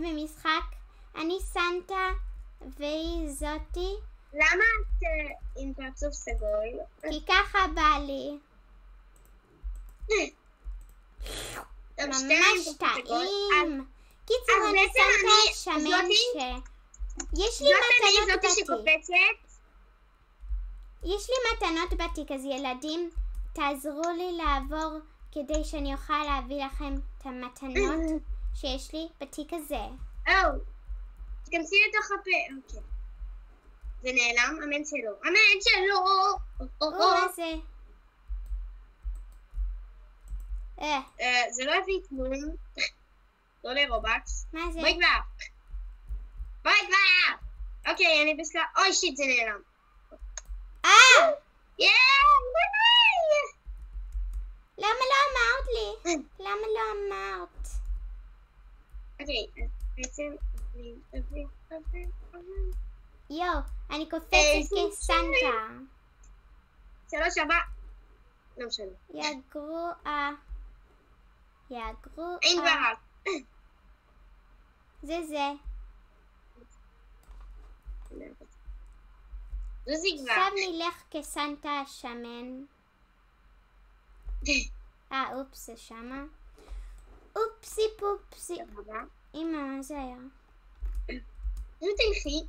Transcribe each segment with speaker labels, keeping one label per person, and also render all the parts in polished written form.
Speaker 1: במשחק. אני סנטה והיא זאתי.
Speaker 2: למה את עם פרצוף סגול?
Speaker 1: כי ככה בא לי. ממש טעים. קיצור, אני סנטה שמן יש לי מתנות בתיק. יש לי מתנות בתיק, אז ילדים, תעזרו לי לעבור כדי שאני אוכל להביא לכם את המתנות שיש לי בתיק הזה.
Speaker 2: תכנסי לתוך הפה. אוקיי. זה נעלם? אמן שלא. אמן שלא!
Speaker 1: מה זה?
Speaker 2: זה לא הביא כלום. לא לרובקס.
Speaker 1: מה זה?
Speaker 2: בואי כבר! אוקיי, אני בשלב... אוי שיט, זה נעלם.
Speaker 1: למה לא אמרת לי? למה לא אמרת?
Speaker 2: אוקיי, אז בעצם...
Speaker 1: יו, אני קופצת כסנטה.
Speaker 2: 3 4. לא משנה.
Speaker 1: יא גרועה.
Speaker 2: אין כבר.
Speaker 1: זה.
Speaker 2: זוזי כבר.
Speaker 1: עכשיו נלך כסנטה השמן. אופס, זה שמה. אופסי פופסי. אמא, מה זה היה?
Speaker 2: תלכי.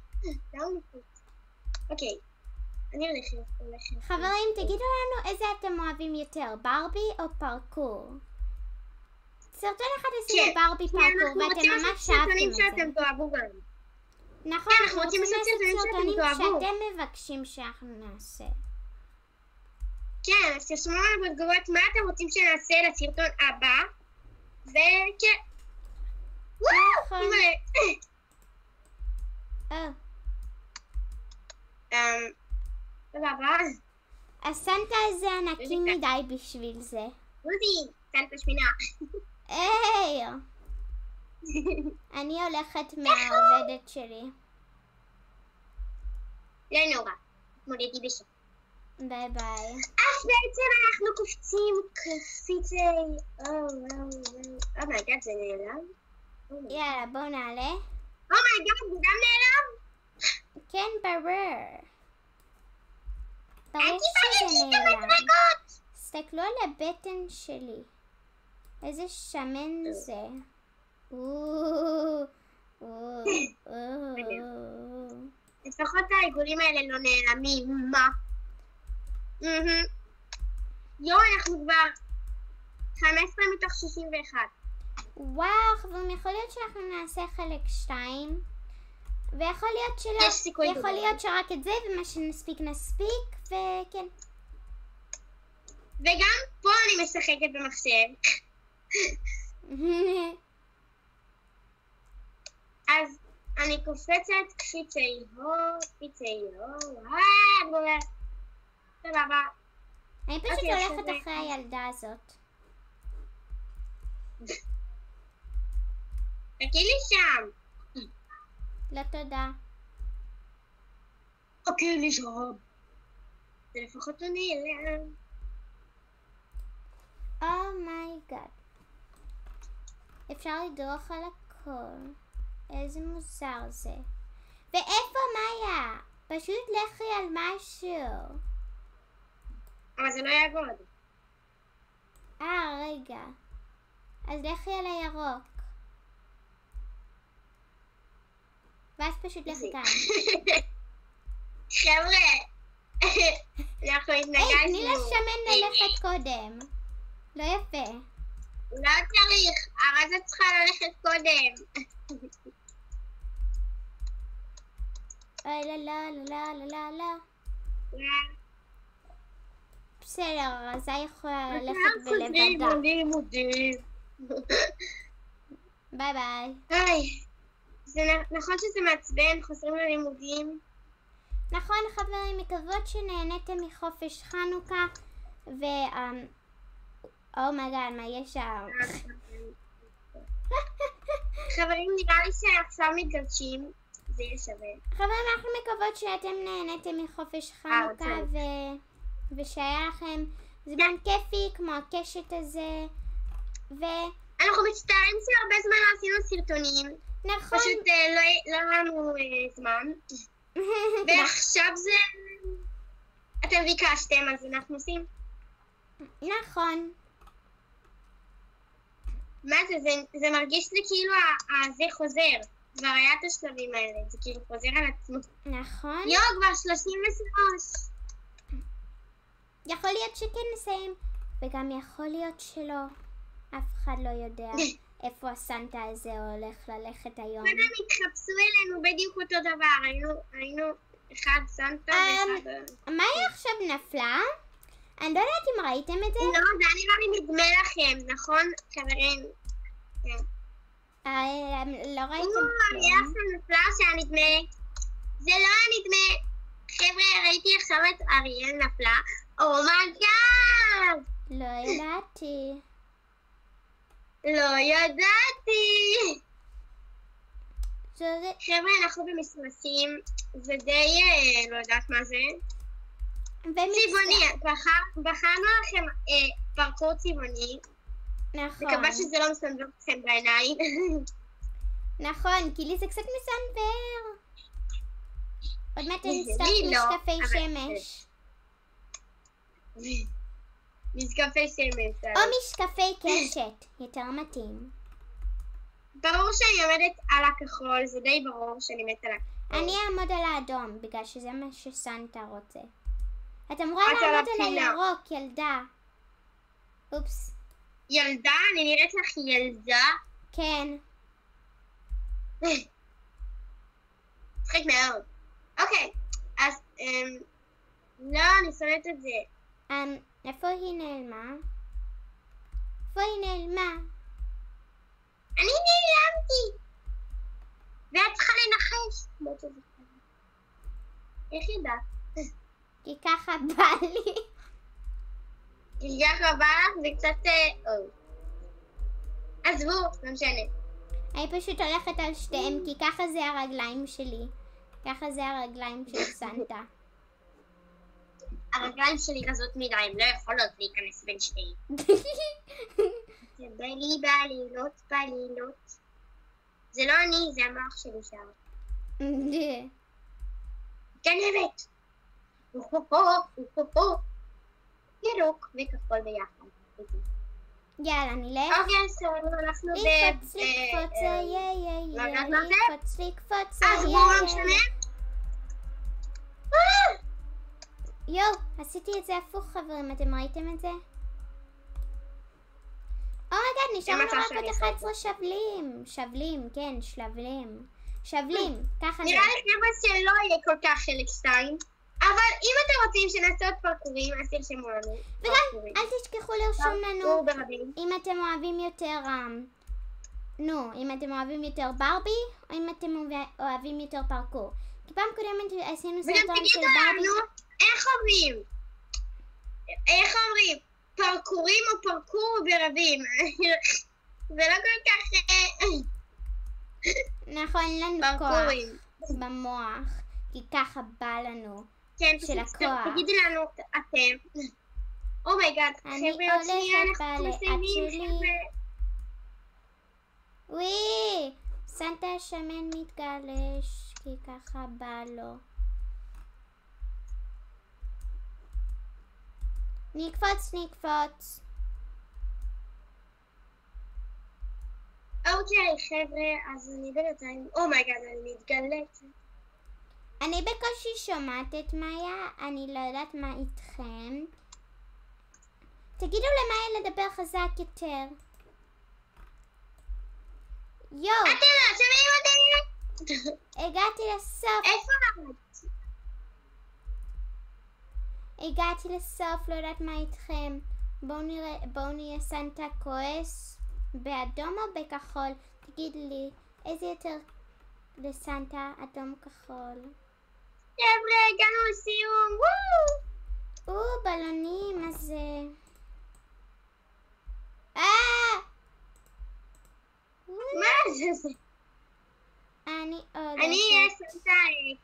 Speaker 2: אוקיי. אני הולכת.
Speaker 1: חברים, תגידו לנו איזה אתם אוהבים יותר, ברבי או פרקור? סרטון אחד עשינו ברבי פרקור ואתם ממש אהבתם את זה.
Speaker 2: שאתם תאהבו גם.
Speaker 1: נכון, אנחנו רוצים לעשות סרטונים שאתם מבקשים שאנחנו נעשה.
Speaker 2: כן, אז תרשמו לנו בתגובות מה אתם רוצים שנעשה לסרטון הבא. וכן.
Speaker 1: נכון.
Speaker 2: תודה רבה.
Speaker 1: הסנטה הזה ענקי מדי בשביל זה.
Speaker 2: רוזי, סנטה שמינה.
Speaker 1: היי! אני הולכת מהעובדת שלי.
Speaker 2: לא נורא, מולידי בשם.
Speaker 1: ביי ביי.
Speaker 2: אז בעצם אנחנו קופצים קפיצי. אומייגאד, זה נעלם?
Speaker 1: יאללה, בואו נעלה.
Speaker 2: אומייגאד, זה גם נעלם?
Speaker 1: כן, ברור.
Speaker 2: אני פגשתי את המדרגות!
Speaker 1: תסתכלו על הבטן שלי. איזה שמן זה.
Speaker 2: לפחות העיגולים האלה לא נעלמים. מה? יו, אנחנו כבר 15 מתוך 61.
Speaker 1: וואו, חברים, יכול להיות שאנחנו נעשה חלק 2. ויכול להיות שלא.
Speaker 2: יש סיכוי גדול.
Speaker 1: יכול להיות שרק את זה ומה שנספיק נספיק, וכן.
Speaker 2: וגם פה אני משחקת במחשב. אז אני קופצת קפיצי סבבה.
Speaker 1: אני פשוט הולכת אחרי הילדה הזאת.
Speaker 2: תקי לי שם.
Speaker 1: לא תודה.
Speaker 2: חכי לי שם. זה לפחות לא נעלם.
Speaker 1: אומייגאד. אפשר לדרוך על הכל. איזה מוזר זה. ואיפה מאיה? פשוט לכי על משהו.
Speaker 2: אבל זה לא יעבוד.
Speaker 1: רגע. אז לכי על הירוק. ואז פשוט לכי כאן.
Speaker 2: חבר'ה. אנחנו התנגשנו.
Speaker 1: תני לשמן ללכת קודם. לא יפה.
Speaker 2: לא צריך. הרזה צריכה ללכת קודם.
Speaker 1: אוי, לא. בסדר, הרזה יכולה ללכת בלבדה. ביי ביי.
Speaker 2: נכון שזה מעצבן, חוזרים ללימודים.
Speaker 1: נכון, חברים, מקוות שנהנתם מחופש חנוכה, אומייגאד, מה יש שם?
Speaker 2: חברים, נראה לי שעכשיו מתגרשים, זה יהיה שווה.
Speaker 1: חברים, אנחנו מקוות שאתם נהנתם מחופש חנוכה, ושהיה לכם זמן כיפי כמו הקשת הזה,
Speaker 2: אנחנו מצטערים שהרבה זמן לא עשינו סרטונים.
Speaker 1: נכון.
Speaker 2: פשוט לא לנו זמן. ועכשיו זה... אתם ביקשתם, אז אנחנו עושים.
Speaker 1: נכון.
Speaker 2: מה זה? זה מרגיש לי כאילו זה חוזר. כבר היה את השלבים האלה, זה כאילו חוזר על עצמו.
Speaker 1: נכון.
Speaker 2: כבר 33.
Speaker 1: יכול להיות שכן נסיים, וגם יכול להיות שלא. אף אחד לא יודע איפה הסנטה הזה הולך ללכת היום.
Speaker 2: וגם התחפשו אלינו בדיוק אותו דבר, היינו אחד סנטה ואחד...
Speaker 1: מאיה עכשיו נפלה? אני לא יודעת אם ראיתם את זה.
Speaker 2: לא, זה נראה לי נדמה לכם, נכון, חברים? כן.
Speaker 1: לא ראיתם
Speaker 2: כלום. היה עכשיו נפלה שהיה נדמה. זה לא היה נדמה. חבר'ה, ראיתי עכשיו את אריאל נפלה. אומייגאד!
Speaker 1: לא ידעתי.
Speaker 2: לא ידעתי! חבר'ה, אנחנו במסמסים, זה די לא יודעת מה זה. צבעוני, בחרנו לכם פרקור צבעוני.
Speaker 1: נכון.
Speaker 2: מקווה שזה לא מסנבר אתכם בעיניים.
Speaker 1: נכון, כי לי זה קצת מסנבר. עוד מעט נצטרך משקפי שמש.
Speaker 2: משקפי שמש.
Speaker 1: או משקפי קשת, יותר מתאים.
Speaker 2: ברור שאני עומדת על הכחול, זה די ברור שאני עומדת על הכחול.
Speaker 1: אני אעמוד על האדום, בגלל שזה מה שסנטה רוצה. את אמורה לעמוד על הירוק, ילדה. אופס.
Speaker 2: ילדה? אני נראית לך ילדה?
Speaker 1: כן.
Speaker 2: צחק מאוד. אוקיי, אז לא, אני שונאת את זה.
Speaker 1: איפה היא נעלמה? איפה היא נעלמה?
Speaker 2: אני נעלמתי. ואת צריכה לנחש. איך ידעת?
Speaker 1: כי ככה בא לי.
Speaker 2: כי ככה בא לך זה קצת... עזבו, לא משנה.
Speaker 1: אני פשוט הולכת על שתיהם, כי ככה זה הרגליים שלי. ככה זה הרגליים של סנטה.
Speaker 2: הרגליים שלי רזות מדי, הם לא יכולות להיכנס בין שתיים. בעלילות. זה לא אני, זה המוח שלי שם. גנבת! ירוק וכחול ביחד.
Speaker 1: יאללה, נלך.
Speaker 2: אוקיי, סבבה, אנחנו
Speaker 1: לקפוץ,
Speaker 2: אז בואו נשנה.
Speaker 1: יואו, עשיתי את זה הפוך חברים, אתם ראיתם את זה? אומייגאד, נשארנו רק עוד 11 שבלים, כן, שבלים, ככה
Speaker 2: נראה לי חבר'ה שלא יהיה כל כך חלק 2, אבל אם אתם רוצים שנעשה עוד פרקורים, אז תרשמו לנו.
Speaker 1: וגם, אל תשכחו לרשום לנו אם אתם אוהבים יותר, אם אתם אוהבים יותר ברבי, או אם אתם אוהבים יותר פרקור. כי פעם קודמת עשינו סרטון של ברבי.
Speaker 2: איך אומרים? פרקורים או פרקור ברבים? זה לא כל כך...
Speaker 1: נכון, אין לנו כוח במוח, כי ככה בא לנו של הכוח.
Speaker 2: תגידי לנו אתם. אומייגאד, חבר'ה, עוד שנייה אנחנו מסיימים.
Speaker 1: וואי, סנטה השמן מתגלש, כי ככה בא לו. נקפוץ.
Speaker 2: אוקיי, חבר'ה, אז אני בינתיים... אומייגאד, אני מתגלת.
Speaker 1: אני בקושי שומעת את מאיה, אני לא יודעת מה איתכם. תגידו למאיה לדבר חזק יותר. יואו.
Speaker 2: אתם לא שומעים אותי?
Speaker 1: הגעתי לסוף.
Speaker 2: איפה את?
Speaker 1: הגעתי לסוף, לא יודעת מה איתכם. בואו נראה סנטה כועס באדום או בכחול. תגיד לי, איזה יותר לסנטה, אדום כחול?
Speaker 2: חבר'ה, הגענו לסיום, וואו!
Speaker 1: בלונים, מה זה?
Speaker 2: מה זה?
Speaker 1: אני
Speaker 2: אהיה סנטה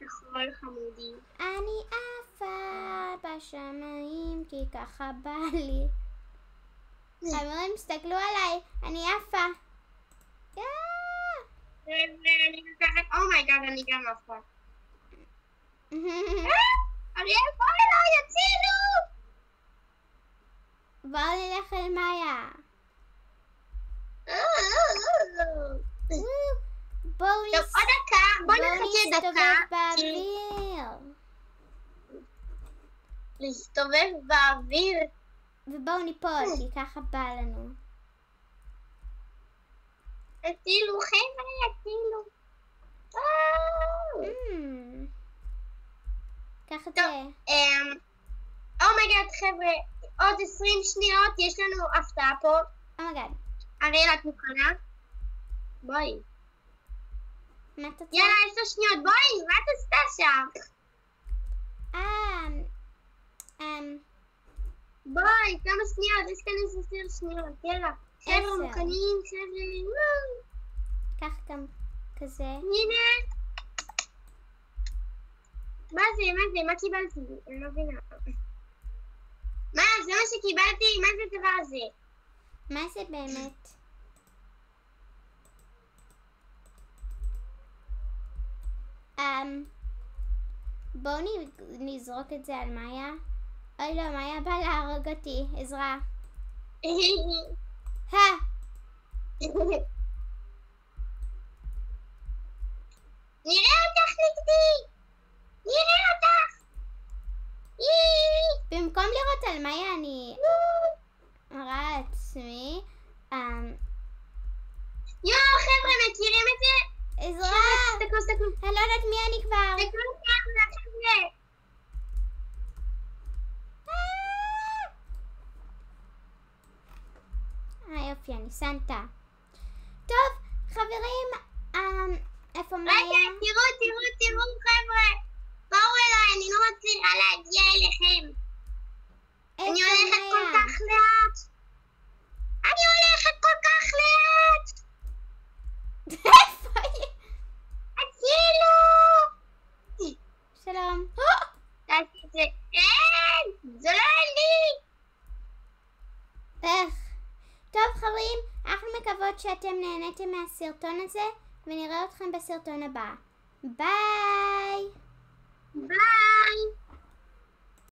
Speaker 2: כחול חמודי.
Speaker 1: אני עפה בשמיים כי ככה בא לי. חברים, תסתכלו עליי, אני עפה.
Speaker 2: אני לוקחת, אומייגאד, אני גם נפלה. אריאל, בוא אליי, יצילו!
Speaker 1: בואו נלך אל מאיה. בואו
Speaker 2: טוב, עוד דקה, בוא נחכה דקה. להסתובב באוויר.
Speaker 1: ובואו ניפול, כי ככה בא לנו.
Speaker 2: הצילו, חבר'ה, הצילו.
Speaker 1: ככה זה.
Speaker 2: אומייגאד, חבר'ה, עוד 20 שניות, יש לנו הפתעה פה.
Speaker 1: אומייגאד.
Speaker 2: אריאל, את מוכנה? בואי.
Speaker 1: מה את רוצה?
Speaker 2: יאללה, 10 שניות, בואי, מה את עשתה שם? בואי, כמה שניות, יש כאן 10 שניות, יאללה. חבר'ה, מוכנים, חבר'ה,
Speaker 1: כך גם כזה.
Speaker 2: הנה. מה זה, מה קיבלתי? אני לא מבינה. מה, זה מה שקיבלתי? מה זה הדבר הזה?
Speaker 1: מה זה באמת? בואו נזרוק את זה על מאיה. אוי לא, מאיה בא להרוג אותי. עזרה.
Speaker 2: נראה אותך נגדי! נראה אותך!
Speaker 1: במקום לראות על מאיה אני מראה עצמי.
Speaker 2: יואו חבר'ה, מכירים את זה?
Speaker 1: עזרה!
Speaker 2: תסתכלו.
Speaker 1: אני לא יודעת מי אני כבר.
Speaker 2: תסתכלו ככה, חבר'ה.
Speaker 1: יופי, אני סנטה. טוב, חברים, איפה מאיה?
Speaker 2: רגע, תראו, חבר'ה. בואו אליי, אני לא מצליחה להגיע אליכם. אני הולכת כל כך לאט.
Speaker 1: איפה היא?
Speaker 2: הצילו!
Speaker 1: שלום.
Speaker 2: תעשי את זה. אין! זה לא אני!
Speaker 1: איך? טוב חברים, אנחנו מקוות שאתם נהניתם מהסרטון הזה, ונראה אתכם בסרטון הבא. ביי!
Speaker 2: ביי!